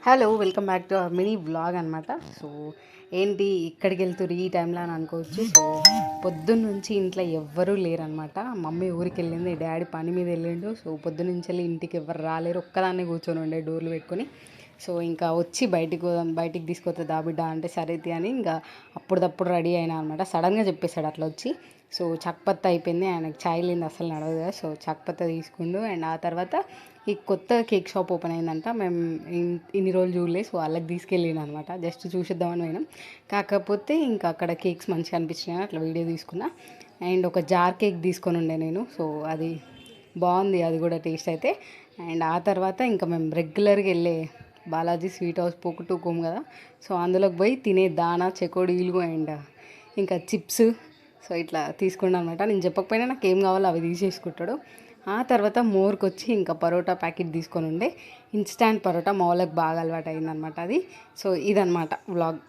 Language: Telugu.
Hello welcome back to our mini vlog అనమాట. సో ఏంటి ఇక్కడికి వెళ్తురు ఈ టైంలో అని అనుకోవచ్చు. సో పొద్దున్న నుంచి ఇంట్లో ఎవ్వరూ లేరనమాట. మమ్మీ ఊరికి వెళ్ళింది, డాడీ పని మీద వెళ్ళిండు. సో పొద్దున్న వెళ్ళి ఇంటికి ఎవ్వరు రాలేరు, ఒక్కదాన్నే కూర్చొని ఉండే డోర్లు పెట్టుకొని. సో ఇంకా వచ్చి బయటికి తీసుకొస్తే బిడ్డ అంటే సరేది అని ఇంకా అప్పుడప్పుడు రెడీ అయినా అనమాట. సడన్గా చెప్పేశాడు అట్లా వచ్చి. సో చక్పత్త అయిపోయింది, ఆయనకు ఛాయ్ లేని అసలు నడవదు కదా. సో చక్పత్త తీసుకుండు. అండ్ ఆ తర్వాత ఈ కొత్త కేక్ షాప్ ఓపెన్ అయిందంట. మేము ఇన్ని రోజులు చూడలేదు. సో వాళ్ళకి తీసుకెళ్ళిన అనమాట, జస్ట్ చూసిద్దామని పోయినాం. కాకపోతే ఇంకా అక్కడ కేక్స్ మంచిగా అనిపించినాయి, అట్లా వీడియో తీసుకున్నా. అండ్ ఒక జార్ కేక్ తీసుకొని ఉండే నేను. సో అది బాగుంది, అది కూడా టేస్ట్ అయితే. అండ్ ఆ తర్వాత ఇంకా మేము రెగ్యులర్గా వెళ్ళే బాలాజీ స్వీట్ హౌస్ పోకుటూ కోము కదా. సో అందులోకి పోయి తినే దానా చెకోడీలు అండ్ ఇంకా చిప్స్. సో ఇట్లా తీసుకున్నాను అనమాట. నేను చెప్పకపోయినా నాకు ఏం కావాలో అవి తీసేసుకుంటాడు. ఆ తర్వాత మోర్కి వచ్చి ఇంకా పరోటా ప్యాకెట్ తీసుకొని ఉండే. ఇన్స్టాంట్ పరోటా మా వాళ్ళకి బాగా అలవాటు అయిందనమాట అది. సో ఇదనమాట వ్లాగ్.